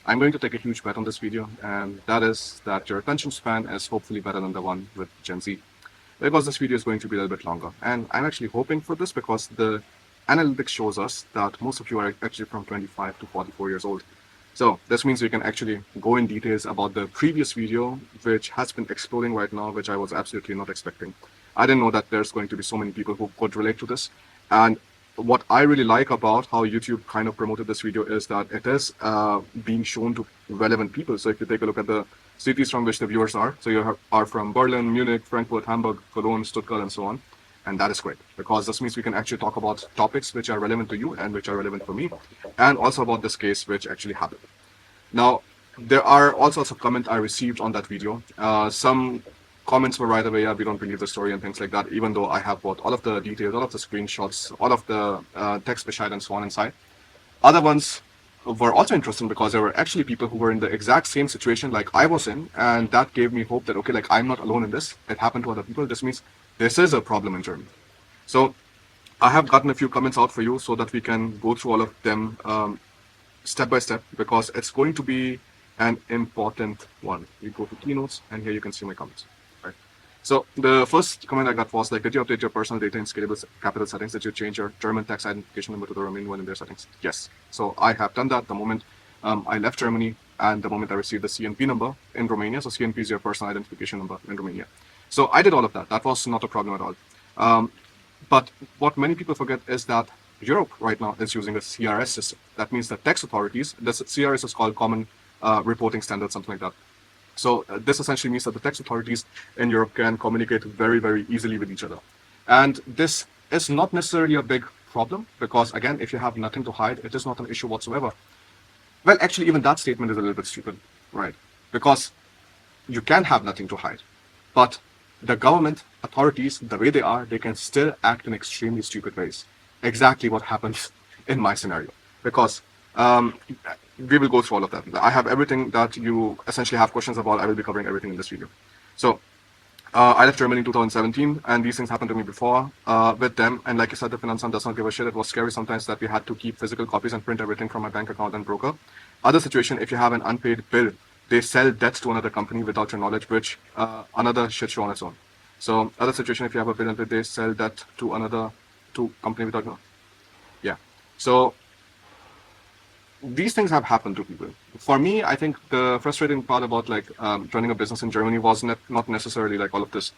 I'm going to take a huge bet on this video, and that is that your attention span is hopefully better than the one with Gen Z. Because this video is going to be a little bit longer. And I'm actually hoping for this because the analytics shows us that most of you are actually from 25 to 44 years old. So this means we can actually go in details about the previous video, which has been exploding right now, which I was absolutely not expecting. I didn't know that there's going to be so many people who could relate to this. And what I really like about how YouTube kind of promoted this video is that it is being shown to relevant people. So if you take a look at the cities from which the viewers are, so you are from Berlin, Munich, Frankfurt, Hamburg, Cologne, Stuttgart, and so on. And that is great because this means we can actually talk about topics which are relevant to you and which are relevant for me, and also about this case which actually happened. Now, there are all sorts of comments I received on that video. Some comments were right away, yeah, we don't believe the story and things like that, even though I have brought all of the details, all of the screenshots, all of the text beside and so on inside. Other ones were also interesting because there were actually people who were in the exact same situation like I was in, and that gave me hope that, okay, like I'm not alone in this. It happened to other people. This means this is a problem in Germany. So I have gotten a few comments out for you so that we can go through all of them step by step because it's going to be an important one. We go to keynotes and here you can see my comments. Right. So the first comment I got was like, did you update your personal data in Scalable capital settings? Did you change your German tax identification number to the Romanian one in their settings? Yes. So I have done that the moment I left Germany and the moment I received the CNP number in Romania. So CNP is your personal identification number in Romania. So I did all of that. That was not a problem at all. But what many people forget is that Europe right now is using a CRS system. That means the tax authorities, this CRS is called Common Reporting Standard, something like that. So this essentially means that the tax authorities in Europe can communicate very, very easily with each other. And this is not necessarily a big problem because, again, if you have nothing to hide, it is not an issue whatsoever. Well, actually, even that statement is a little bit stupid, right? Because you can have nothing to hide, but the government authorities, the way they are, they can still act in extremely stupid ways. Exactly what happens in my scenario. Because we will go through all of that. I have everything that you essentially have questions about. I will be covering everything in this video. So I left Germany in 2017, and these things happened to me before with them. And like I said, the Finanzamt does not give a shit. It was scary sometimes that we had to keep physical copies and print everything from my bank account and broker. Other situation, if you have an unpaid bill, they sell debt to another company without your knowledge, which another shit show on its own. So other situation, if you have a bill and they sell that to another company without your knowledge. Yeah. So these things have happened to people. For me, I think the frustrating part about like running a business in Germany was not necessarily like all of this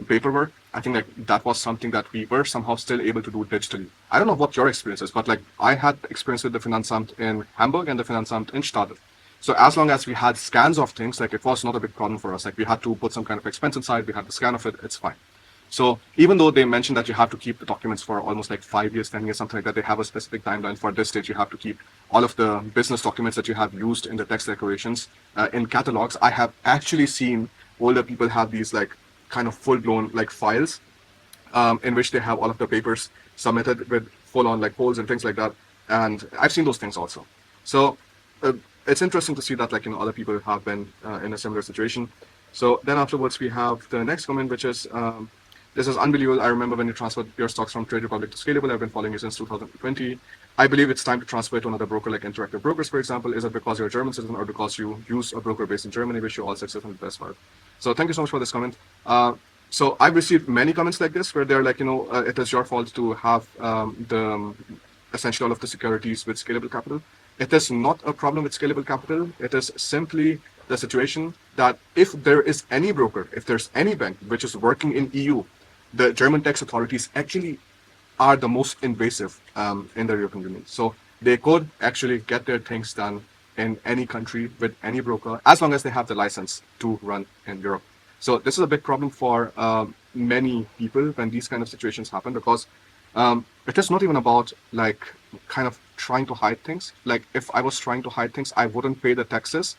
paperwork. I think like that was something that we were somehow still able to do digitally. I don't know what your experience is, but like I had experience with the Finanzamt in Hamburg and the Finanzamt in Stade. So as long as we had scans of things, like it was not a big problem for us. Like we had to put some kind of expense inside, we had the scan of it, it's fine. So even though they mentioned that you have to keep the documents for almost like 5 years, 10 years, something like that, they have a specific timeline. For this stage, you have to keep all of the business documents that you have used in the tax declarations in catalogs. I have actually seen older people have these like kind of full-blown like files in which they have all of the papers submitted with full-on like holes and things like that. And I've seen those things also. So it's interesting to see that like, you know, other people have been in a similar situation. So then afterwards, we have the next comment, which is, this is unbelievable. I remember when you transferred your stocks from Trade Republic to Scalable. I've been following you since 2020. I believe it's time to transfer to another broker like Interactive Brokers, for example. Is it because you're a German citizen or because you use a broker based in Germany? Wish you all success and the best for it. So thank you so much for this comment. So I've received many comments like this where they're like, you know, it is your fault to have essentially all of the securities with Scalable Capital. It is not a problem with Scalable Capital. It is simply the situation that if there is any broker, if there's any bank which is working in EU, the German tax authorities actually are the most invasive in the European Union. So they could actually get their things done in any country with any broker as long as they have the license to run in Europe. So this is a big problem for many people when these kind of situations happen because it is not even about like kind of trying to hide things. Like if I was trying to hide things, I wouldn't pay the taxes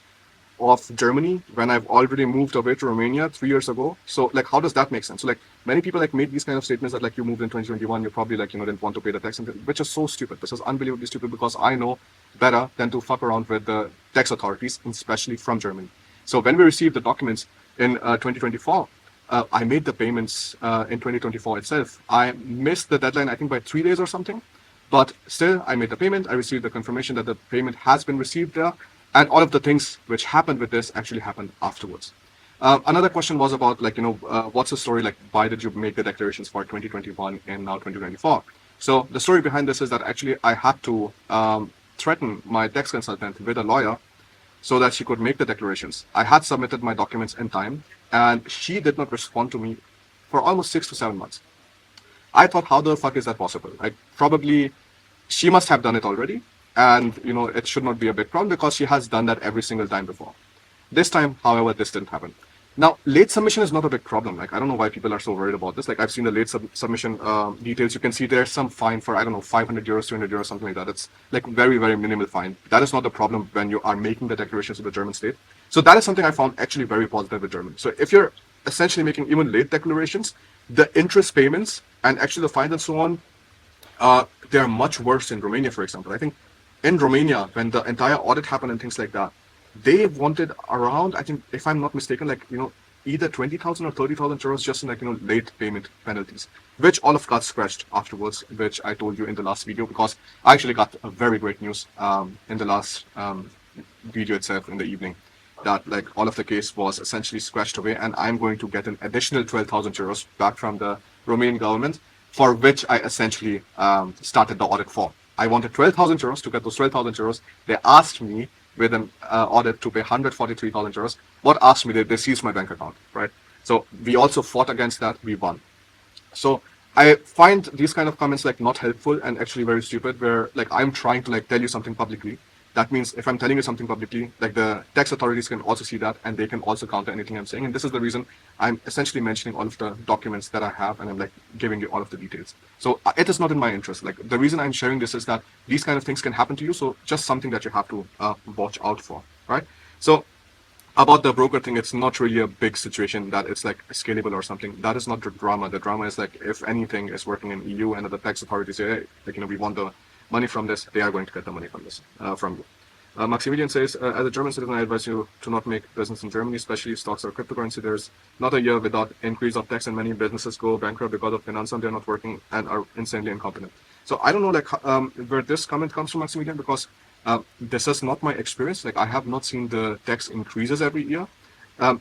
of Germany when I've already moved away to Romania 3 years ago. So like, how does that make sense? So like many people like made these kind of statements that like you moved in 2021, you probably like, you know, didn't want to pay the tax, which is so stupid. This is unbelievably stupid because I know better than to fuck around with the tax authorities, especially from Germany. So when we received the documents in 2024, I made the payments in 2024 itself. I missed the deadline, I think by 3 days or something. But still, I made the payment. I received the confirmation that the payment has been received there, and all of the things which happened with this actually happened afterwards. Another question was about what's the story? Like, why did you make the declarations for 2021 and now 2024? So the story behind this is that actually I had to threaten my tax consultant with a lawyer so that she could make the declarations. I had submitted my documents in time, and she did not respond to me for almost 6 to 7 months. I thought, how the fuck is that possible? Like, probably she must have done it already, and it should not be a big problem because she has done that every single time before. This time, however, this didn't happen. Now, late submission is not a big problem. Like, I don't know why people are so worried about this. Like, I've seen the late submission details. You can see there's some fine for, I don't know, 500 euros, 200 euros, something like that. It's like very, very minimal fine. That is not the problem when you are making the declarations to the German state. So that is something I found actually very positive with Germany. So if you're essentially making even late declarations, the interest payments and actually the fines and so on, they're much worse in Romania, for example. I think in Romania, when the entire audit happened and things like that, they wanted around, I think, if I'm not mistaken, either 20,000 or 30,000 euros just in late payment penalties, which all of got scratched afterwards, which I told you in the last video, because I actually got a very great news in the last video itself in the evening, that like all of the case was essentially scratched away, and I'm going to get an additional 12,000 euros back from the Romanian government, for which I essentially started the audit for. I wanted 12,000 euros. To get those 12,000 euros, they asked me with an audit to pay 143,000 euros. What asked me? They seized my bank account, right? So we also fought against that. We won. So I find these kind of comments like not helpful and actually very stupid, where like I'm trying to like tell you something publicly. That means if I'm telling you something publicly, like the tax authorities can also see that, and they can also counter anything I'm saying. And this is the reason I'm essentially mentioning all of the documents that I have, and I'm like giving you all of the details. So it is not in my interest. Like the reason I'm sharing this is that these kind of things can happen to you. So just something that you have to watch out for, right? So about the broker thing, it's not really a big situation that it's like scalable or something. That is not the drama. The drama is like if anything is working in EU and the tax authorities say, hey, like we want the money from this, they are going to get the money from this from you. Maximilian says, as a German citizen, I advise you to not make business in Germany, especially stocks or cryptocurrency. There's not a year without increase of tax, and many businesses go bankrupt because of Finanzamt. They're not working and are insanely incompetent. So I don't know like where this comment comes from, Maximilian, because this is not my experience. Like I have not seen the tax increases every year.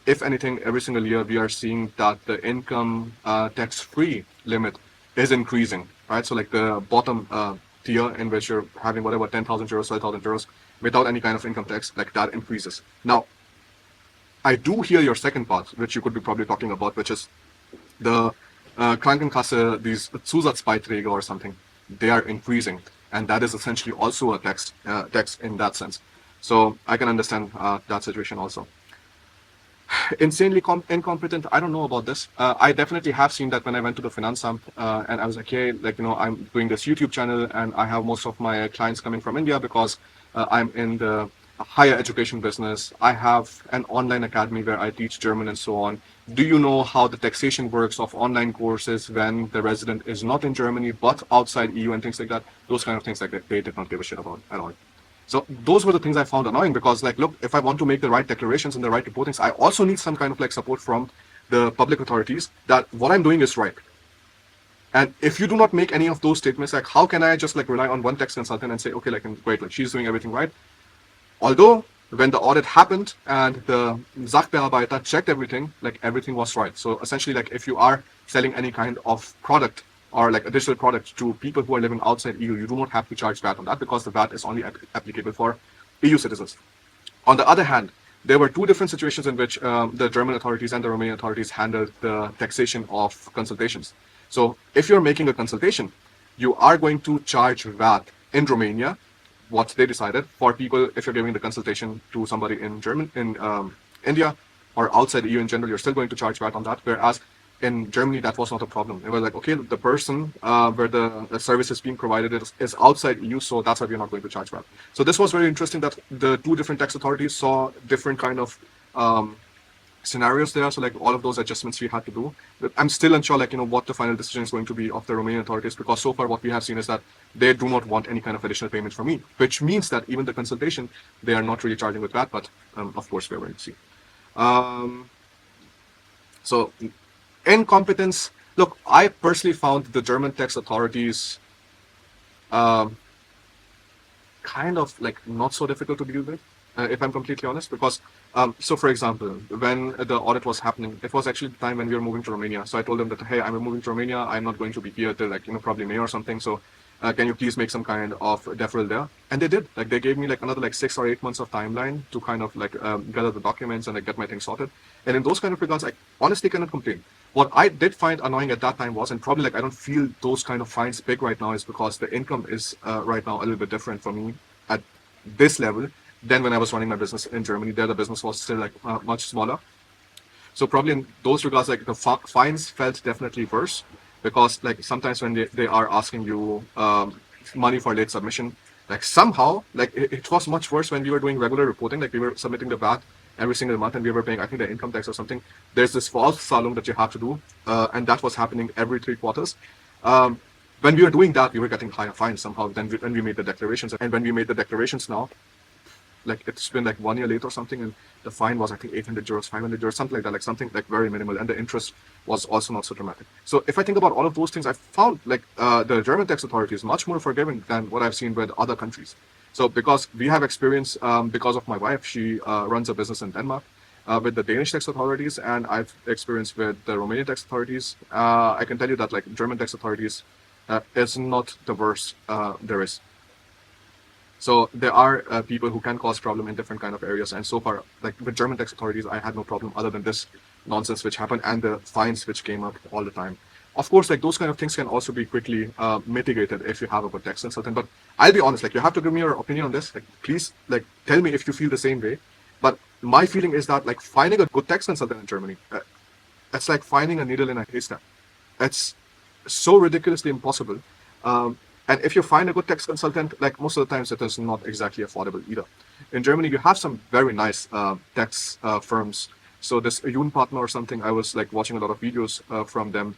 If anything, every single year we are seeing that the income tax-free limit is increasing, right? So like the bottom tier in which you're having whatever 10,000 euros, 12,000 euros without any kind of income tax, like that increases. Now, I do hear your second part, which you could be probably talking about, which is the Krankenkasse, these Zusatzbeiträge or something, they are increasing, and that is essentially also a tax in that sense. So I can understand that situation also. Insanely incompetent, I don't know about this. I definitely have seen that when I went to the Finanzamt and I was like, hey, like I'm doing this YouTube channel and I have most of my clients coming from India because I'm in the higher education business. I have an online academy where I teach German and so on. Do you know how the taxation works of online courses when the resident is not in Germany but outside EU and things like that? Those kind of things like that, they did not give a shit about at all. So those were the things I found annoying, because like, look, if I want to make the right declarations and the right reportings, I also need some kind of like support from the public authorities that what I'm doing is right. And if you do not make any of those statements, like how can I just like rely on one tax consultant and say, okay, like great, like she's doing everything right? Although when the audit happened and the Sachbearbeiter checked everything, like everything was right. So essentially, like if you are selling any kind of product or like additional products to people who are living outside EU, you do not have to charge VAT on that, because the VAT is only applicable for EU citizens. On the other hand, there were two different situations in which the German authorities and the Romanian authorities handled the taxation of consultations. So if you're making a consultation, you are going to charge VAT in Romania, what they decided. For people, if you're giving the consultation to somebody in India or outside EU in general, you're still going to charge VAT on that. Whereas in Germany, that was not a problem. It was like, okay, the person where the service is being provided is outside EU, so that's why we're not going to charge VAT. So this was very interesting that the two different tax authorities saw different kind of scenarios there. So like all of those adjustments we had to do. But I'm still unsure like what the final decision is going to be of the Romanian authorities, because so far what we have seen is that they do not want any kind of additional payment from me, which means that even the consultation they are not really charging with that. But of course we're going to see. So incompetence. Look, I personally found the German tax authorities um, kind of like not so difficult to deal with, if I'm completely honest. Because, so for example, when the audit was happening, it was actually the time when we were moving to Romania. So I told them that, hey, I'm moving to Romania. I'm not going to be here till like, probably May or something. So can you please make some kind of deferral there? And they did. Like they gave me like another like 6 or 8 months of timeline to kind of like gather the documents and like get my things sorted. And in those kind of regards, I honestly cannot complain. What I did find annoying at that time was, and probably like I don't feel those kind of fines big right now, is because the income is right now a little bit different for me at this level than when I was running my business in Germany. There, the business was still like much smaller. So probably in those regards, like the fines felt definitely worse, because like sometimes when they are asking you money for late submission, like somehow like it was much worse when we were doing regular reporting, like we were submitting the VAT every single month and we were paying, I think, the income tax or something. There's this false salon that you have to do, and that was happening every 3 quarters. When we were doing that, we were getting higher fines somehow than when we made the declarations. And when we made the declarations now, like it's been like 1 year late or something, and the fine was, I think, 800 euros, 500 euros, something like that, like something like very minimal, and the interest was also not so dramatic. So if I think about all of those things, I found like the German tax authority is much more forgiving than what I've seen with other countries. So because we have experience, because of my wife, she runs a business in Denmark. With the Danish tax authorities, and I've experienced with the Romanian tax authorities. I can tell you that like German tax authorities is not the worst there is. So there are people who can cause problem in different kind of areas, and so far, like with German tax authorities, I had no problem other than this nonsense which happened and the fines which came up all the time. Of course, like those kind of things can also be quickly mitigated if you have a good tax consultant. But I'll be honest, like you have to give me your opinion on this. Like please, like tell me if you feel the same way. But my feeling is that like finding a good tax consultant in Germany, it's like finding a needle in a haystack. It's so ridiculously impossible. Um, and if you find a good tax consultant, like most of the times it is not exactly affordable either. In Germany, you have some very nice tax firms. So this Jun partner or something, I was like watching a lot of videos from them.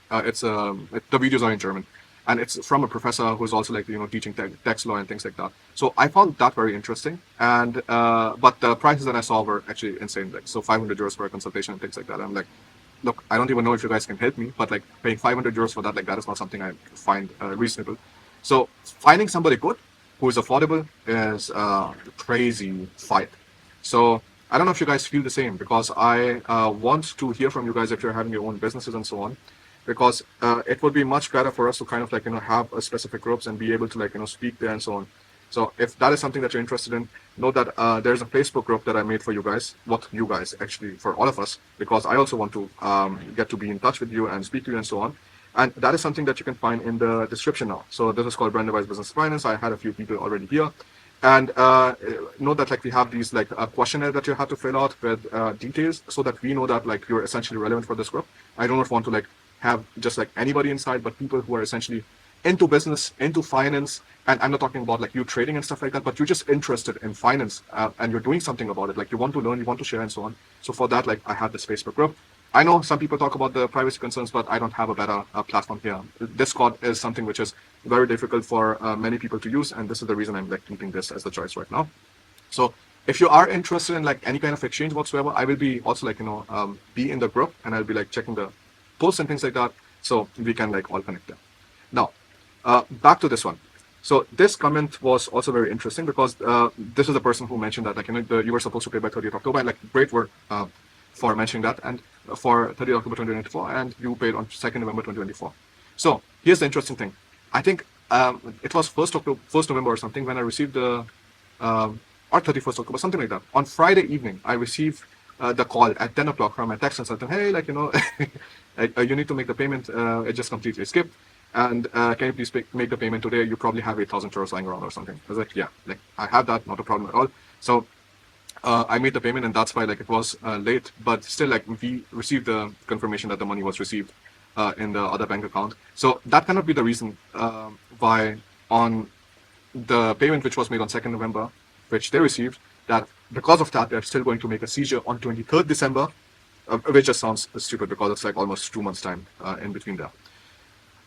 The videos are in German, and it's from a professor who's also like teaching tax law and things like that. So I found that very interesting. And but the prices that I saw were actually insane. Like so, 500 euros for a consultation and things like that. I'm like, look, I don't even know if you guys can help me, but like paying 500 euros for that, like that is not something I find reasonable. So finding somebody good who is affordable is a crazy fight. So I don't know if you guys feel the same, because I want to hear from you guys if you're having your own businesses and so on, because it would be much better for us to kind of like have a specific groups and be able to like speak there and so on. So if that is something that you're interested in, know that there's a Facebook group that I made for you guys. What you guys actually, for all of us, because I also want to get to be in touch with you and speak to you and so on. And that is something that you can find in the description now. So this is called Brand Device Business Finance. I had a few people already here. And know that like we have these like a questionnaire that you have to fill out with details, so that we know that like you're essentially relevant for this group. I don't want to like have just like anybody inside, but people who are essentially into business, into finance. And I'm not talking about like you trading and stuff like that, but you're just interested in finance and you're doing something about it. Like you want to learn, you want to share and so on. So for that, like I have this Facebook group. I know some people talk about the privacy concerns, but I don't have a better platform here. Discord is something which is very difficult for many people to use, and this is the reason I'm like keeping this as the choice right now. So if you are interested in like any kind of exchange whatsoever, I will be also like be in the group, and I'll be like checking the posts and things like that, so we can like all connect there. Now, back to this one. So this comment was also very interesting, because this is a person who mentioned that like you were supposed to pay by 30th October, and like great work for mentioning that, and for 30th October 2024, and you paid on 2nd November 2024. So here's the interesting thing. I think it was 1st November or something when I received the or 31st October, something like that. On Friday evening, I received the call at 10 o'clock from my tax consultant. Hey, like you need to make the payment. It just completely skipped. And can you please make the payment today? You probably have 8,000 euros lying around or something. I was like, yeah, like I have that, not a problem at all. So I made the payment, and that's why like it was late, but still like we received the confirmation that the money was received in the other bank account. So that cannot be the reason why on the payment which was made on 2nd November, which they received, that because of that they're still going to make a seizure on 23rd December, which just sounds stupid, because it's like almost 2 months time in between there.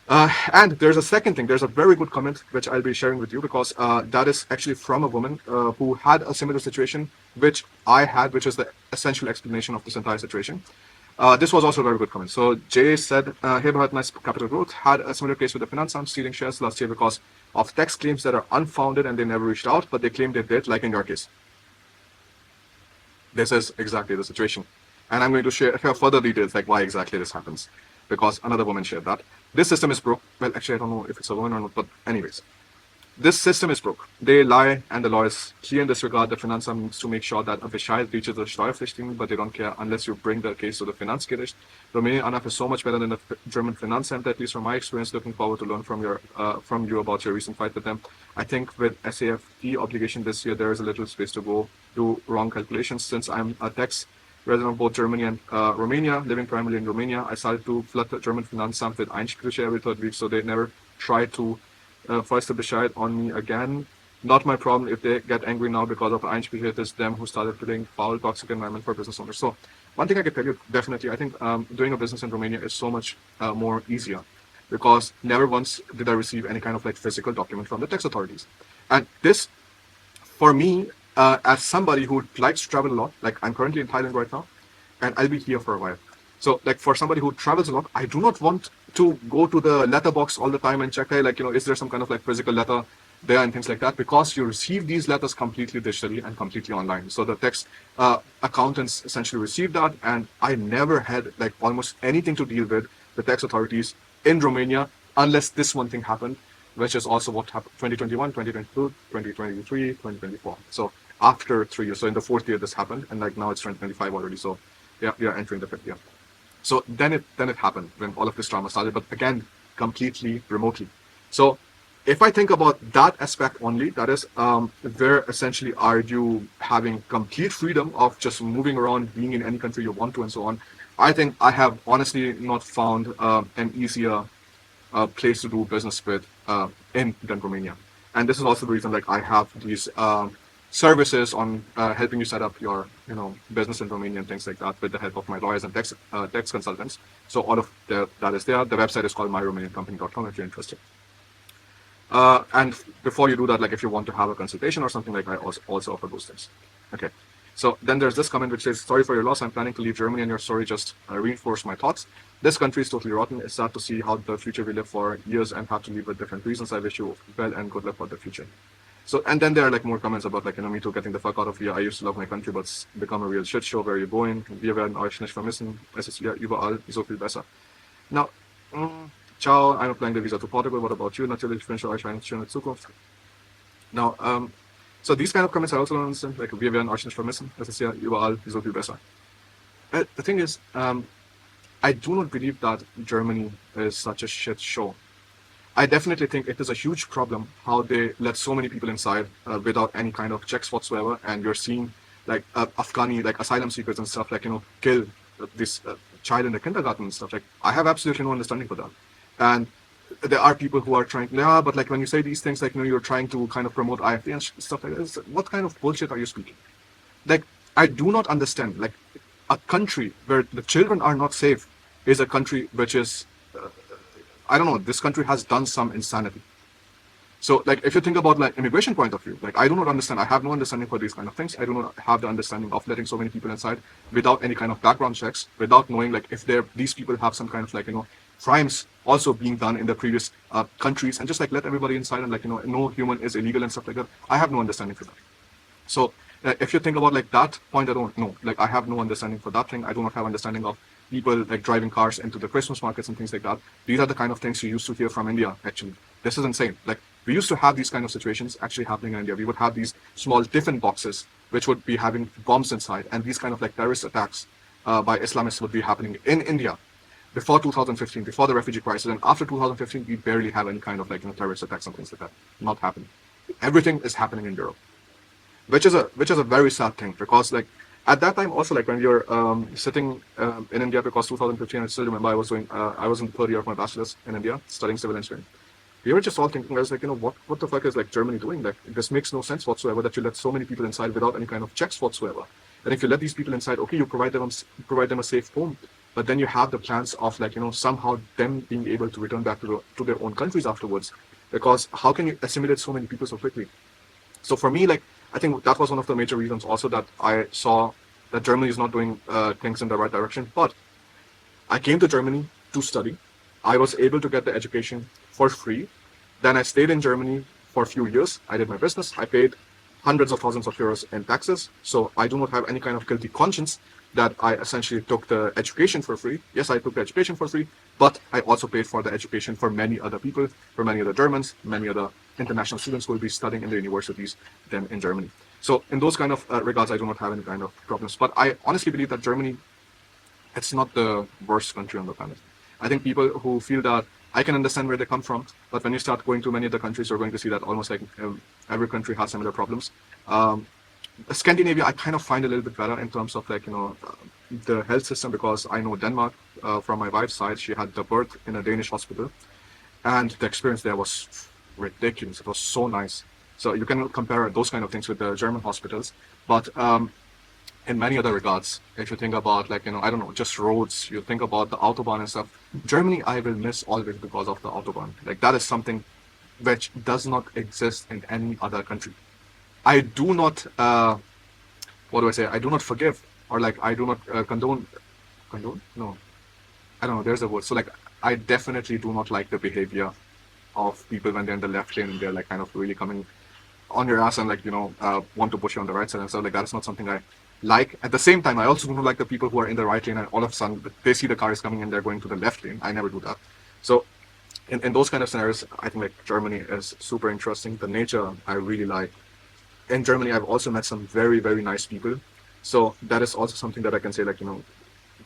And there's a second thing. There's a very good comment which I'll be sharing with you, because that is actually from a woman who had a similar situation which I had, which is the essential explanation of this entire situation. This was also a very good comment. So Jay said, hey Bharat, nice capital growth. Had a similar case with the Finanzamt stealing shares last year because of tax claims that are unfounded and they never reached out, but they claim they did, like in your case. This is exactly the situation. And I'm going to share further details like why exactly this happens. Because another woman shared that. This system is broke. Well, actually, I don't know if it's a woman or not, but anyways. This system is broke. They lie, and the lawyers clearly disregard the Finanzamt to make sure that a Bescheid reaches the Steuerpflichtigen, but they don't care unless you bring the case to the Finanzgericht. Romanian ANAF is so much better than the German Finanzamt, at least from my experience. Looking forward to learn from you about your recent fight with them. I think with SAFT obligation this year, there is a little space to go do wrong calculations. Since I'm a tax resident of both Germany and Romania, living primarily in Romania, I started to flood the German Finanzamt with Einsprüche every third week, so they never try to first a Bescheid on me again. Not my problem if they get angry now because of Einsprüche. It is them who started creating foul, toxic environment for business owners. So one thing I can tell you, definitely, I think doing a business in Romania is so much more easier because never once did I receive any kind of like physical document from the tax authorities. And this, for me, as somebody who likes to travel a lot, like I'm currently in Thailand right now, and I'll be here for a while. So like for somebody who travels a lot, I do not want to go to the letterbox all the time and check, hey, like, is there some kind of like physical letter there and things like that, because you receive these letters completely digitally and completely online. So the tax accountants essentially receive that, and I never had like almost anything to deal with the tax authorities in Romania unless this one thing happened, which is also what happened 2021, 2022, 2023, 2024. So after 3 years, so in the 4th year this happened, and like now it's 2025 already. So yeah, we are entering the 5th year. So then it happened when all of this drama started, but again, completely remotely. So if I think about that aspect only, that is where essentially are you having complete freedom of just moving around, being in any country you want to and so on. I think I have honestly not found an easier place to do business with in than Romania. And this is also the reason like I have these services on helping you set up your business in Romania and things like that with the help of my lawyers and tax consultants. So all of that is there. The website is called myromaniancompany.com if you're interested. And before you do that, like if you want to have a consultation or something, like I also offer those things. Okay. So then there's this comment which says, sorry for your loss. I'm planning to leave Germany and your story just reinforced my thoughts. This country is totally rotten. It's sad to see how the future we live for years and have to leave with different reasons. I wish you well and good luck for the future. So, and then there are like more comments about like, me too getting the fuck out of here. I used to love my country, but it's become a real shit show. Where are you going? Wir werden euch nicht vermissen. Es ist ja überall so viel besser. Now, ciao, I'm applying the visa to Portugal. What about you? Natürlich, ich wünsche euch eine schöne Zukunft. Now, so these kind of comments I also don't understand. Like, wir werden euch nicht vermissen. Es ist ja überall so viel besser. The thing is, I do not believe that Germany is such a shit show. I definitely think it is a huge problem how they let so many people inside without any kind of checks whatsoever, and you're seeing like Afghani, like asylum seekers and stuff, like kill this child in the kindergarten and stuff. Like I have absolutely no understanding for that. And there are people who are trying, yeah, but like when you say these things, like you're trying to kind of promote IFD and stuff like this. What kind of bullshit are you speaking? Like I do not understand. Like a country where the children are not safe is a country which is. I don't know, this country has done some insanity. So like if you think about like immigration point of view, like I do not understand, I have no understanding for these kind of things. I do not have the understanding of letting so many people inside without any kind of background checks, without knowing like if these people have some kind of like, crimes also being done in the previous countries, and just like let everybody inside and like, no human is illegal and stuff like that. I have no understanding for that. So if you think about like that point, I don't know, like I have no understanding for that thing. I do not have understanding of people like driving cars into the Christmas markets and things like that. These are the kind of things you used to hear from India, actually. This is insane. Like we used to have these kind of situations actually happening in India. We would have these small tiffin boxes which would be having bombs inside, and these kind of like terrorist attacks by Islamists would be happening in India before 2015, before the refugee crisis. And after 2015, we barely have any kind of like terrorist attacks and things like that. Not happening. Everything is happening in Europe, which is a very sad thing, because like at that time also, like when we were sitting in India, because 2015, I still remember I was in the third year of my bachelor's in India studying civil engineering. We were just all thinking, I was like, what the fuck is like Germany doing? Like this makes no sense whatsoever that you let so many people inside without any kind of checks whatsoever. And if you let these people inside, okay, you provide them a safe home, but then you have the plans of like somehow them being able to return back to their own countries afterwards, because how can you assimilate so many people so quickly? So for me, like I think that was one of the major reasons also that I saw that Germany is not doing things in the right direction. But I came to Germany to study. I was able to get the education for free. Then I stayed in Germany for a few years. I did my business. I paid hundreds of thousands of euros in taxes. So I do not have any kind of guilty conscience that I essentially took the education for free. Yes, I took the education for free, but I also paid for the education for many other people, for many other Germans, many other international students who will be studying in the universities then in Germany. So in those kind of regards, I do not have any kind of problems. But I honestly believe that Germany, it's not the worst country on the planet. I think people who feel that I can understand where they come from, but when you start going to many other countries, you're going to see that almost like every country has similar problems. Um, Scandinavia, I kind of find a little bit better in terms of like, the health system, because I know Denmark from my wife's side. She had the birth in a Danish hospital, and the experience there was ridiculous. It was so nice. So you can compare those kind of things with the German hospitals, but in many other regards, if you think about like, I don't know, just roads, you think about the Autobahn and stuff. Germany, I will miss always because of the Autobahn. Like that is something which does not exist in any other country. I do not, what do I say? I do not forgive, or like I do not condone. Condone? No, I don't know. There's a word. So like, I definitely do not like the behavior of people when they're in the left lane and they're like kind of really coming on your ass and like want to push you on the right side and stuff like that. Is not something I like. At the same time, I also do not like the people who are in the right lane and all of a sudden they see the car is coming and they're going to the left lane. I never do that. So in those kind of scenarios, I think like Germany is super interesting. The nature I really like. In Germany, I've also met some very, very nice people. So that is also something that I can say, like,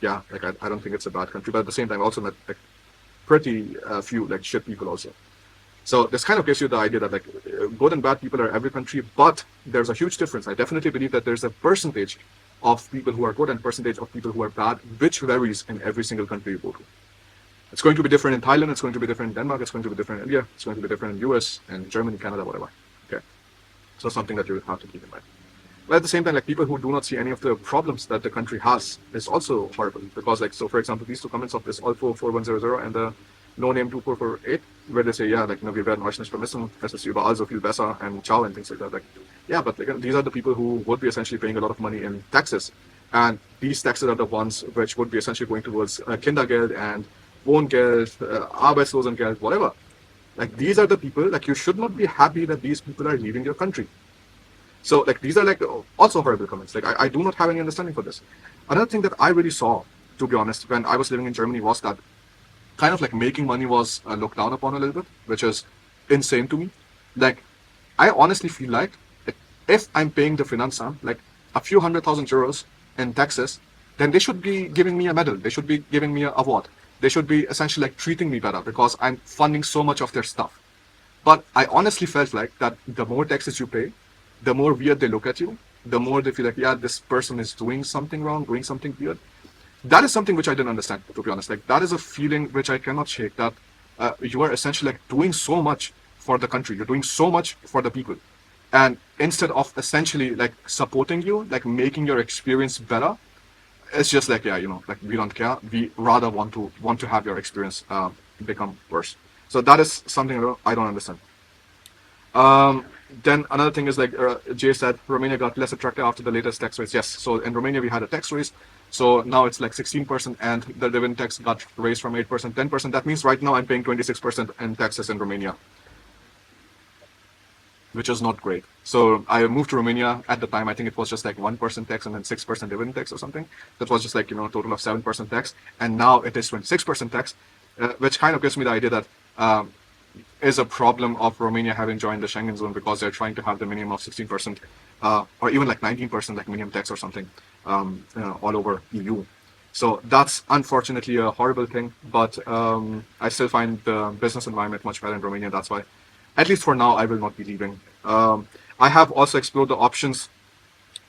yeah, like I don't think it's a bad country. But at the same time, I also met like pretty few like shit people also. So this kind of gives you the idea that like good and bad people are every country, but there's a huge difference. I definitely believe that there's a percentage of people who are good and percentage of people who are bad, which varies in every single country you go to. It's going to be different in Thailand, it's going to be different in Denmark, it's going to be different in India, it's going to be different in US and Germany, Canada, whatever. Okay. So something that you have to keep in mind. But at the same time, like people who do not see any of the problems that the country has is also horrible. Because like, so for example, these two comments of this Alpha 4100 and the No Name 2448, where they say, yeah, like, wir werden euch nicht vermissen, es ist überall so viel besser and ciao and things like that. Like, yeah, but like, these are the people who would be essentially paying a lot of money in taxes. And these taxes are the ones which would be essentially going towards Kindergeld and Wohngeld, Arbeitslosengeld, whatever. Like these are the people, like you should not be happy that these people are leaving your country. So like these are like also horrible comments. Like I do not have any understanding for this. Another thing that I really saw, to be honest, when I was living in Germany was that kind of like making money was looked down upon a little bit, which is insane to me. Like I honestly feel like if I'm paying the Finanzamt like a few €100,000 in taxes, then they should be giving me a medal. They should be giving me an award. They should be essentially like treating me better because I'm funding so much of their stuff. But I honestly felt like that the more taxes you pay, the more weird they look at you, the more they feel like, yeah, this person is doing something wrong, doing something weird. That is something which I didn't understand, to be honest. Like that is a feeling which I cannot shake, that you are essentially like doing so much for the country. You're doing so much for the people. And instead of essentially like supporting you, like making your experience better, it's just like, yeah, like we don't care. We rather want to have your experience become worse. So that is something I don't understand. Then another thing is like Jay said, Romania got less attractive after the latest tax raise. Yes, so in Romania we had a tax raise, so now it's like 16%, and the dividend tax got raised from 8%, 10%. That means right now I'm paying 26% in taxes in Romania, which is not great. So I moved to Romania at the time. I think it was just like 1% tax and then 6% dividend tax or something. That was just like a total of 7% tax, and now it is 26% tax, which kind of gives me the idea that. Is a problem of Romania having joined the Schengen zone, because they're trying to have the minimum of 16%, or even like 19%, like minimum tax or something, all over EU. So that's unfortunately a horrible thing, but I still find the business environment much better in Romania. That's why, at least for now, I will not be leaving. I have also explored the options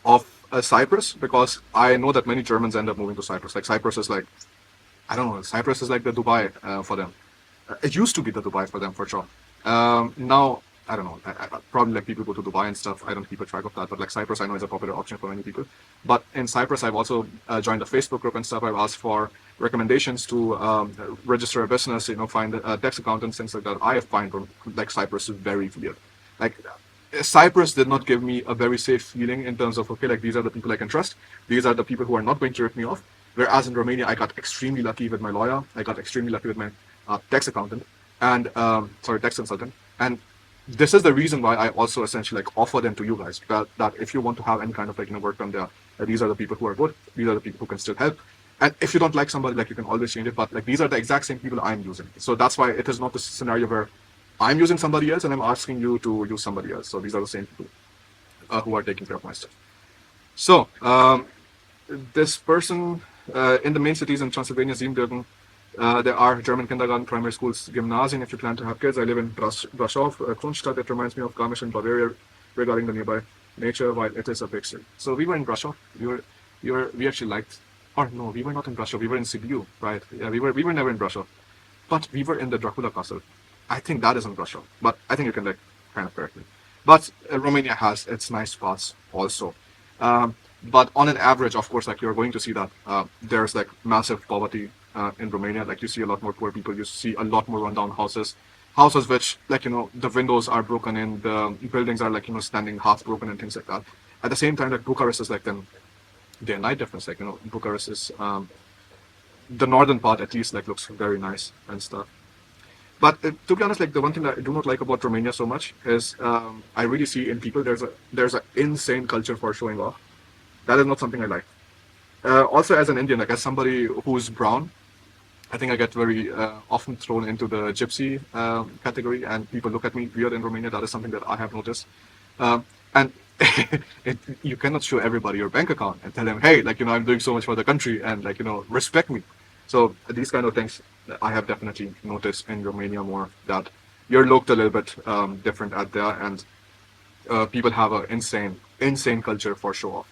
of Cyprus, because I know that many Germans end up moving to Cyprus. Like Cyprus is like, I don't know, Cyprus is like the Dubai for them. It used to be the Dubai for them, for sure. Now, I don't know. Probably like people go to Dubai and stuff. I don't keep a track of that. But like Cyprus, I know is a popular option for many people. But in Cyprus, I've also joined a Facebook group and stuff. I've asked for recommendations to register a business, find tax accountants, things like that. I find like Cyprus very weird. Like Cyprus did not give me a very safe feeling in terms of, okay, like these are the people I can trust. These are the people who are not going to rip me off. Whereas in Romania, I got extremely lucky with my lawyer. I got extremely lucky with my tax accountant and tax consultant, And this is the reason why I also essentially like offer them to you guys, that if you want to have any kind of like work done there, these are the people who are good, these are the people who can still help. And if you don't like somebody, like you can always change it, but like these are the exact same people I'm using. So that's why it is not this scenario where I'm using somebody else and I'm asking you to use somebody else. So these are the same people who are taking care of my stuff. So this person in the main cities in Transylvania, Siebenbürgen, there are German kindergarten, primary schools, Gymnasien if you plan to have kids. I live in Brasov, Kronstadt. It reminds me of Garmisch in Bavaria regarding the nearby nature, while it is a big city. So we were in Brasov. We actually liked, or no, we were not in Brasov. We were in Sibiu, right? Yeah, we were never in Brasov, but we were in the Dracula Castle. I think that is in Brasov, but I think you can like kind of correct me. But Romania has its nice spots also. But on an average, of course, like you're going to see that there's like massive poverty in Romania. Like you see a lot more poor people. You see a lot more rundown houses which like the windows are broken in, the buildings are like standing half broken and things like that. At the same time, like Bucharest is like then day and night difference. Like Bucharest is the northern part at least like looks very nice and stuff. But to be honest, like the one thing that I do not like about Romania so much is I really see in people there's an insane culture for showing off. That is not something I like. Also, as an Indian, like as somebody who's brown, I think I get very often thrown into the gypsy category, and people look at me weird in Romania. That is something that I have noticed. And you cannot show everybody your bank account and tell them, hey, like I'm doing so much for the country, and like respect me. So these kind of things I have definitely noticed in Romania more, that you're looked a little bit different at there, and people have an insane culture for show off.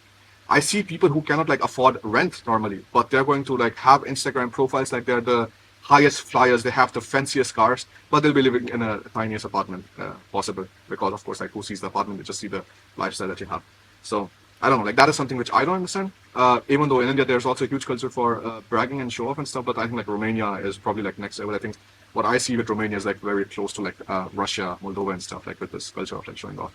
I see people who cannot like afford rent normally, but they're going to like have Instagram profiles like they're the highest flyers, they have the fanciest cars, but they'll be living in a tiniest apartment possible, because of course like who sees the apartment, they just see the lifestyle that you have. So I don't know, like that is something which I don't understand. Even though in India there's also a huge culture for bragging and show off and stuff, but I think like Romania is probably like next level. I think what I see with Romania is like very close to like Russia, Moldova and stuff, like with this culture of like showing off.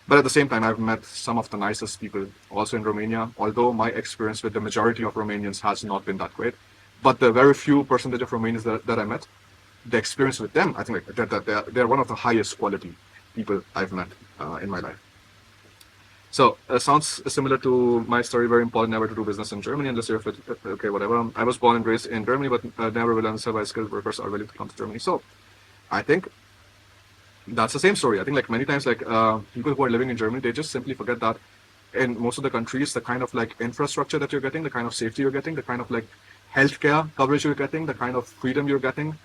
But at the same time, I've met some of the nicest people also in Romania, although my experience with the majority of Romanians has not been that great. But the very few percentage of Romanians that I met, the experience with them, I think like they're one of the highest quality people I've met in my life. So sounds similar to my story, very important never to do business in Germany unless you're fit. Okay, whatever. I was born and raised in Germany, but never will answer why skilled workers are willing to come to Germany. So I think that's the same story. I think like many times like people who are living in Germany, they just simply forget that in most of the countries, the kind of like infrastructure that you're getting, the kind of safety you're getting, the kind of like healthcare coverage you're getting, the kind of freedom you're getting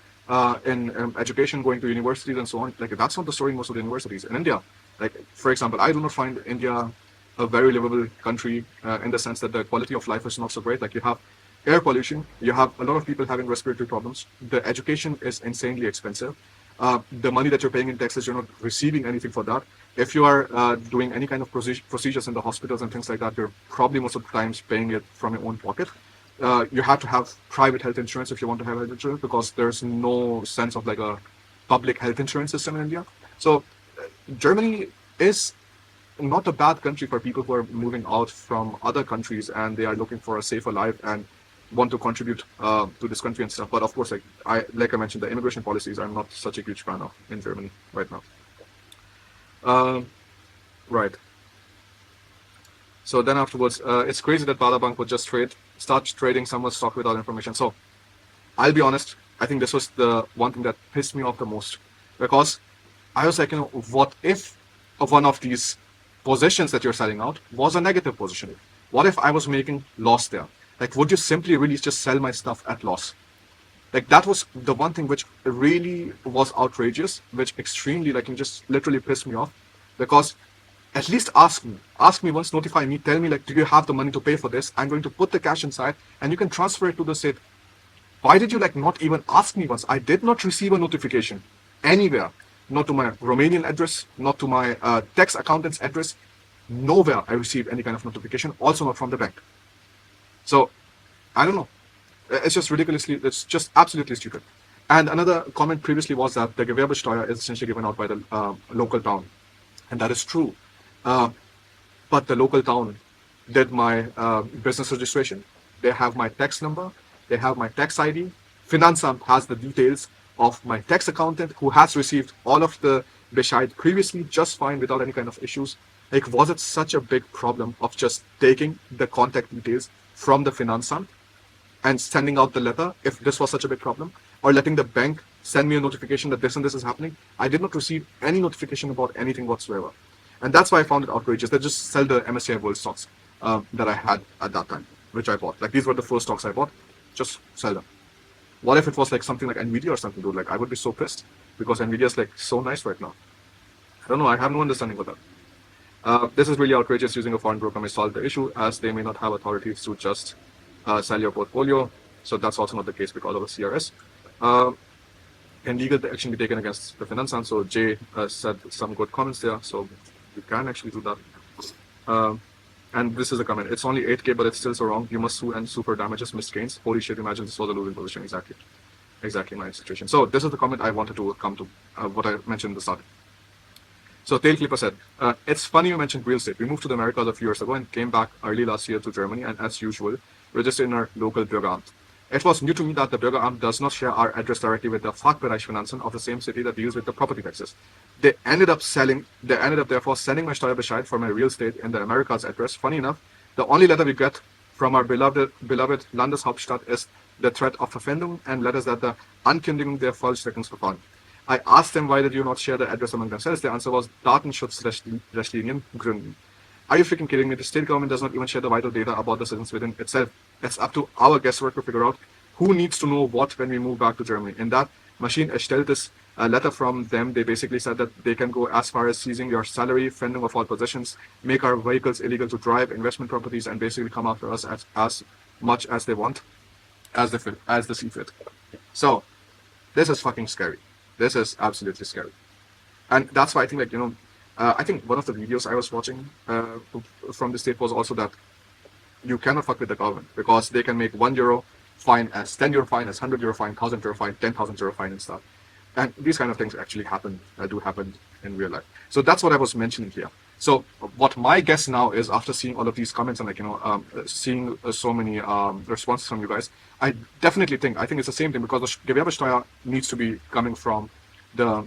in education, going to universities and so on, like that's not the story in most of the universities. In India, like for example, I do not find India a very livable country in the sense that the quality of life is not so great. Like you have air pollution, you have a lot of people having respiratory problems, the education is insanely expensive. The money that you're paying in taxes, you're not receiving anything for that. If you are doing any kind of procedures in the hospitals and things like that, you're probably most of the times paying it from your own pocket. You have to have private health insurance if you want to have health insurance, because there's no sense of like a public health insurance system in India. So Germany is not a bad country for people who are moving out from other countries and they are looking for a safer life and want to contribute to this country and stuff. But of course, like I mentioned, the immigration policies I'm not such a huge fan of in Germany right now. Right. So then afterwards, it's crazy that Bada Bank would just start trading someone's stock without information. So I'll be honest, I think this was the one thing that pissed me off the most, because I was like, what if one of these positions that you're selling out was a negative position? What if I was making loss there? Like, would you simply really just sell my stuff at loss? Like, that was the one thing which really was outrageous, which extremely, like, just literally pissed me off. Because at least ask me once, notify me, tell me, like, do you have the money to pay for this? I'm going to put the cash inside and you can transfer it to the state. Why did you, like, not even ask me once? I did not receive a notification anywhere. Not to my Romanian address, not to my tax accountant's address. Nowhere I received any kind of notification, also not from the bank. So, I don't know. It's just absolutely stupid. And another comment previously was that the Gewerbesteuer is essentially given out by the local town. And that is true. But the local town did my business registration. They have my tax number, they have my tax ID. Finanzamt has the details of my tax accountant who has received all of the Bescheid previously just fine without any kind of issues. Like, was it such a big problem of just taking the contact details from the Finanzamt and sending out the letter if this was such a big problem, or letting the bank send me a notification that this and this is happening? I did not receive any notification about anything whatsoever. And that's why I found it outrageous. They just sell the MSCI World stocks that I had at that time, which I bought. Like, these were the first stocks I bought. Just sell them. What if it was like something like Nvidia or something, dude? Like, I would be so pissed because Nvidia is like so nice right now. I don't know. I have no understanding of that. This is really outrageous. Using a foreign broker may solve the issue, as they may not have authorities to just sell your portfolio. So that's also not the case because of the CRS. Can legal action be taken against the Finanzamt? So Jay said some good comments there. So you can actually do that. And this is a comment. It's only 8K, but it's still so wrong. You must sue and sue for damages, missed gains. Holy shit, imagine this was a losing position. Exactly my situation. So this is the comment I wanted to come to, what I mentioned in the start. So Tail Clipper said, it's funny you mentioned real estate. We moved to the Americas a few years ago and came back early last year to Germany, and as usual, registered in our local Bürgeramt. It was new to me that the Bürgeramt does not share our address directly with the Fachbereichsfinanzen of the same city that deals with the property taxes. They ended up therefore sending my Steuerbescheid for my real estate in the Americas address. Funny enough, the only letter we get from our beloved Landeshauptstadt is the threat of Verpfändung and letters that the Ankündigung der Vollstreckungsverfahren. I asked them, why did you not share the address among themselves? The answer was Datenschutzrichtlinien gründen. Are you freaking kidding me? The state government does not even share the vital data about the citizens within itself. It's up to our guesswork to figure out who needs to know what when we move back to Germany. In that machine erstelltes letter from them, they basically said that they can go as far as seizing your salary, fending of all possessions, make our vehicles illegal to drive, investment properties, and basically come after us as much as they want, as they see fit. So this is fucking scary. This is absolutely scary. And that's why I think, like, I think one of the videos I was watching from the state was also that you cannot fuck with the government because they can make €1 fine as €10 fine, as €100 fine, €1,000 fine, €10,000 fine and stuff. And these kind of things actually do happen in real life. So that's what I was mentioning here. So what my guess now is, after seeing all of these comments and seeing so many responses from you guys, I think it's the same thing, because the Gewerbesteuer needs to be coming from the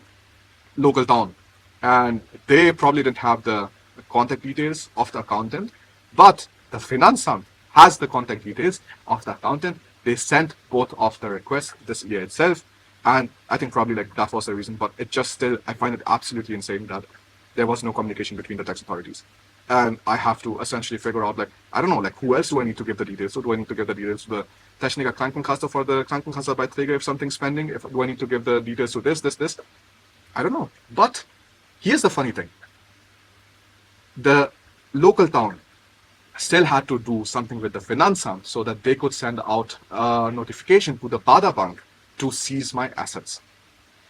local town, and they probably didn't have the contact details of the accountant, but the Finanzamt has the contact details of the accountant. They sent both of the requests this year itself, and I think probably like that was the reason. But I find it absolutely insane that there was no communication between the tax authorities. And I have to essentially figure out, like, I don't know, like, who else do I need to give the details to? Do I need to give the details to the Techniker Krankenkasse for the Krankenkassebeiträge if something's pending? Do I need to give the details to this? I don't know. But here's the funny thing. The local town still had to do something with the Finanzamt so that they could send out a notification to the Baderbank to seize my assets.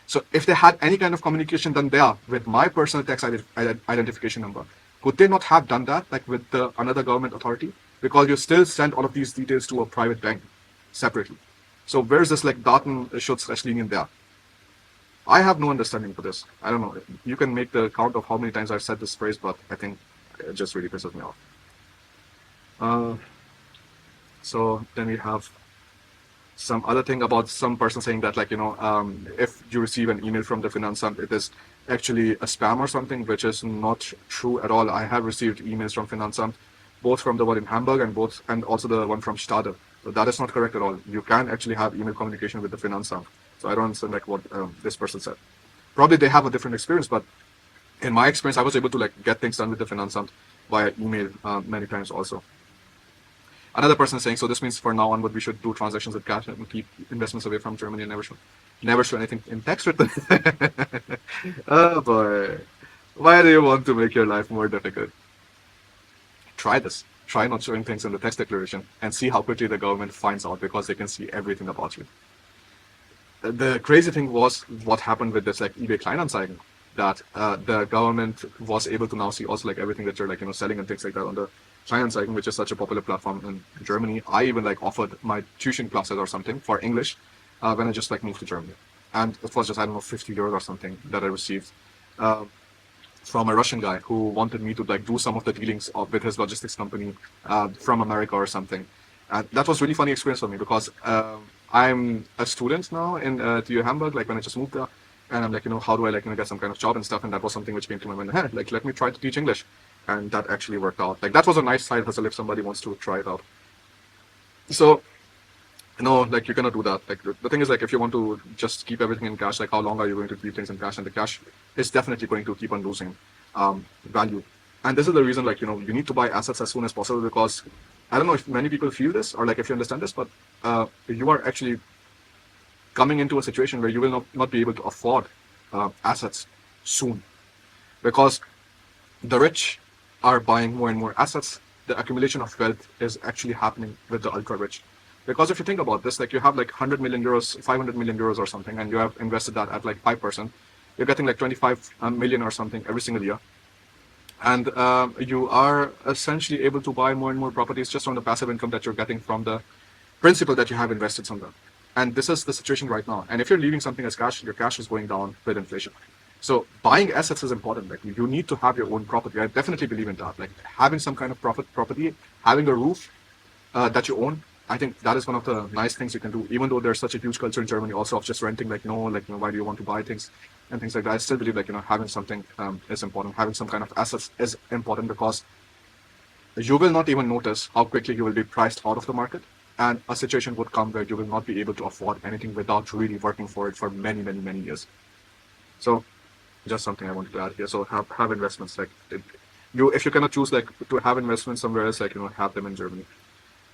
So if they had any kind of communication done there with my personal tax identification number, could they not have done that, like with another government authority? Because you still send all of these details to a private bank separately. So where's this like Datenschutzrichtlinien there? I have no understanding for this. I don't know. You can make the count of how many times I've said this phrase, but I think it just really pisses me off. So then we have some other thing about some person saying that, like, if you receive an email from the Finanzamt, it is actually a spam or something, which is not true at all. I have received emails from Finanzamt, both from the one in Hamburg and also the one from Stade. So that is not correct at all. You can actually have email communication with the Finanzamt. So I don't understand like what this person said. Probably they have a different experience, but in my experience, I was able to like get things done with the Finanzamt via email many times also. Another person saying, so this means for now on, what we should do transactions with cash and keep investments away from Germany and never show anything in tax return. Oh boy, why do you want to make your life more difficult? Try this. Try not showing things in the tax declaration and see how quickly the government finds out, because they can see everything about you. The crazy thing was what happened with this like eBay Kleinanzeigen, that the government was able to now see also like everything that you're like selling and things like that on the Kleinanzeigen, which is such a popular platform in Germany. I even like offered my tuition classes or something for English when I just like moved to Germany, and it was just, I don't know, €50 or something that I received from a Russian guy who wanted me to like do some of the dealings with his logistics company from America or something. And that was really funny experience for me, because I'm a student now in TU Hamburg, like when I just moved there, And I'm like, how do I like, get some kind of job and stuff? And that was something which came to my mind. Hey, like, let me try to teach English. And that actually worked out. Like, that was a nice side hustle if somebody wants to try it out. So, like you cannot do that. Like the thing is, like if you want to just keep everything in cash, like how long are you going to keep things in cash? And the cash is definitely going to keep on losing value. And this is the reason, like you need to buy assets as soon as possible, because I don't know if many people feel this or like if you understand this, but you are actually coming into a situation where you will not be able to afford assets soon, because the rich are buying more and more assets. The accumulation of wealth is actually happening with the ultra rich. Because if you think about this, like you have like 100 million euros, 500 million euros or something, and you have invested that at like 5%, you're getting like 25 million or something every single year. And you are essentially able to buy more and more properties just from the passive income that you're getting from the principal that you have invested somewhere. And this is the situation right now. And if you're leaving something as cash, your cash is going down with inflation. So buying assets is important. Like you need to have your own property. I definitely believe in that. Like having some kind of property, having a roof that you own. I think that is one of the nice things you can do. Even though there's such a huge culture in Germany also of just renting, like why do you want to buy things and things like that. I still believe like having something is important. Having some kind of assets is important, because you will not even notice how quickly you will be priced out of the market, and a situation would come where you will not be able to afford anything without really working for it for many, many, many years. So just something I wanted to add here. So have investments, like if you cannot choose like to have investments somewhere else, like have them in Germany.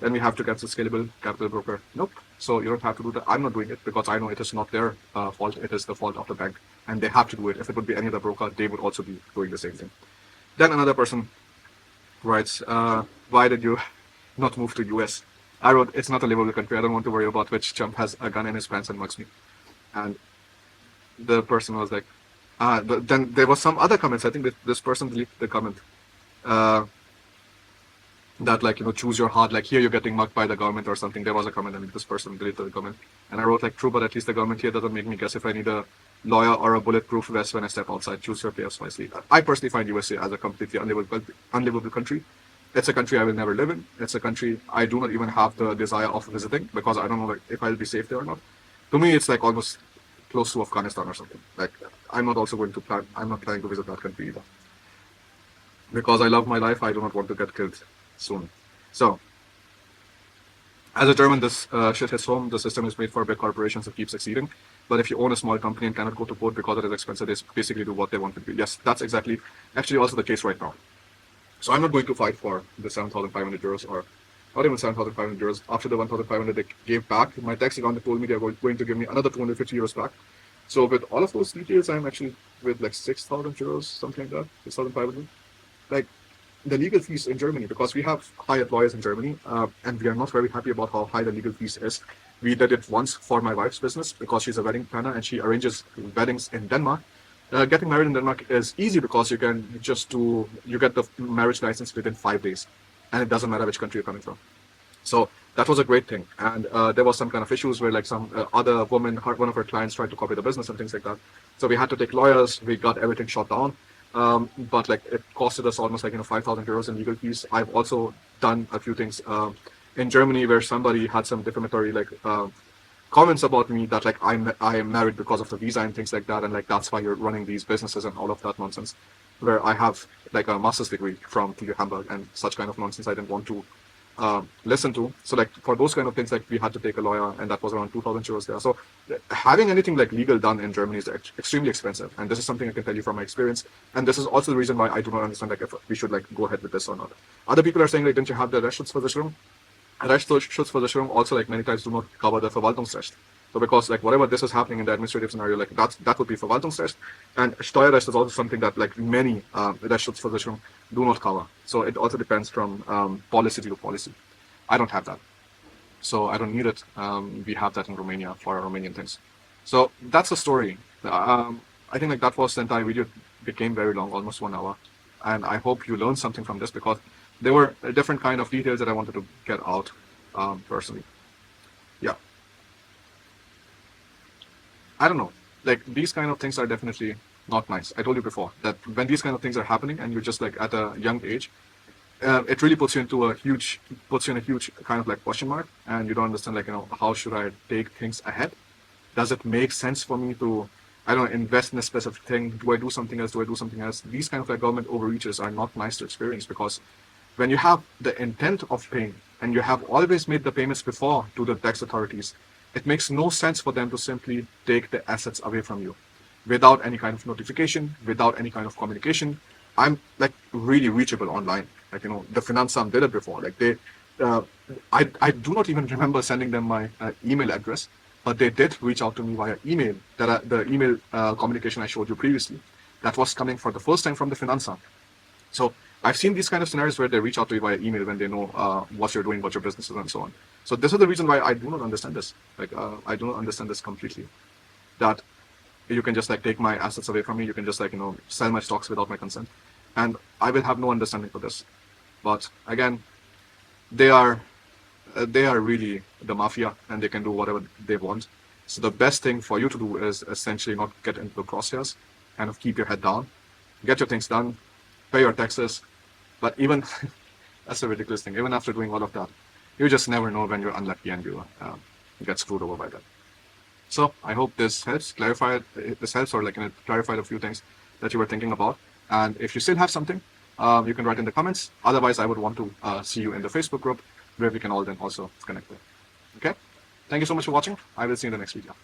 Then we have to get the Scalable capital broker. Nope. So you don't have to do that. I'm not doing it because I know it is not their fault. It is the fault of the bank, and they have to do it. If it would be any other broker, they would also be doing the same thing. Then another person writes, why did you not move to US? I wrote, it's not a livable country. I don't want to worry about which chump has a gun in his pants and mugs me. And the person was like, but then there was some other comments. I think that this person deleted the comment. That like choose your heart, like here you're getting mugged by the government or something. There was a comment and this person deleted the comment, and I wrote like, true, but at least the government here doesn't make me guess if I need a lawyer or a bulletproof vest when I step outside. Choose your chaos wisely. I personally find USA as a completely unlivable country. It's a country I will never live in. It's a country I do not even have the desire of visiting, because I don't know like if I'll be safe there or not. To me, it's like almost close to Afghanistan or something. Like I'm not planning to visit that country either, because I love my life. I do not want to get killed soon. So, as a German, this shit hits home. The system is made for big corporations to keep succeeding. But if you own a small company and cannot go to court because it is expensive, they basically do what they want to do. Yes, that's actually also the case right now. So I'm not going to fight for the 7,500 euros, or not even 7,500 euros. After the 1,500 they gave back, my taxi account told me they're going to give me another 250 euros back. So with all of those details, I'm actually with like 6,000 euros, something like that, 6,500. Like, the legal fees in Germany, because we have hired lawyers in Germany, and we are not very happy about how high the legal fees is. We did it once for my wife's business because she's a wedding planner and she arranges weddings in Denmark. Getting married in Denmark is easy because you get the marriage license within 5 days, and it doesn't matter which country you're coming from. So that was a great thing. And there was some kind of issues where like some other woman, one of her clients tried to copy the business and things like that. So we had to take lawyers. We got everything shut down. But like it costed us almost like 5,000 euros in legal fees. I've also done a few things in Germany where somebody had some defamatory like comments about me, that like I am married because of the visa and things like that, and like that's why you're running these businesses and all of that nonsense. Where I have like a master's degree from TU Hamburg and such kind of nonsense I didn't want to listen to. So like for those kind of things, like we had to take a lawyer, and that was around 2,000 euros there. So having anything like legal done in Germany is extremely expensive, and this is something I can tell you from my experience. And this is also the reason why I do not understand like if we should like go ahead with this or not. Other people are saying like, didn't you have the Rechtsschutzversicherung? Rechtsschutzversicherung also like many times do not cover the Verwaltungsrecht. So because like whatever this is happening in the administrative scenario, like that would be Verwaltungsrecht, and Steuerrecht is also something that like many Rechtsschutzversicherung do not cover. So it also depends from policy to policy. I don't have that, so I don't need it. We have that in Romania for our Romanian things. So that's the story. I think like that was the entire video. Became very long, almost 1 hour, and I hope you learned something from this, because there were different kind of details that I wanted to get out personally. Yeah. I don't know. Like these kind of things are definitely not nice. I told you before that when these kind of things are happening and you're just like at a young age, it really puts you in a huge kind of like question mark, and you don't understand like how should I take things ahead? Does it make sense for me to I don't invest in a specific thing. Do I do something else? Do I do something else? These kind of like government overreaches are not nice to experience, because when you have the intent of paying and you have always made the payments before to the tax authorities, it makes no sense for them to simply take the assets away from you without any kind of notification, without any kind of communication. I'm like really reachable online. Like, the Finansam did it before. Like uh, I do not even remember sending them my email address, but they did reach out to me via email. The email communication I showed you previously, that was coming for the first time from the Finansam. So I've seen these kind of scenarios where they reach out to you via email when they know what you're doing, what your business is, and so on. So this is the reason why I do not understand this. Like I do not understand this completely. That you can just like take my assets away from me. You can just like sell my stocks without my consent, and I will have no understanding for this. But again, they are they are really the mafia, and they can do whatever they want. So the best thing for you to do is essentially not get into the crosshairs, kind of keep your head down, get your things done, pay your taxes. But even that's a ridiculous thing. Even after doing all of that, you just never know when you're unlucky and you get screwed over by that. So I hope this helps clarify. This helps, or like clarified a few things that you were thinking about. And if you still have something, you can write in the comments. Otherwise, I would want to see you in the Facebook group where we can all then also connect there. Okay. Thank you so much for watching. I will see you in the next video.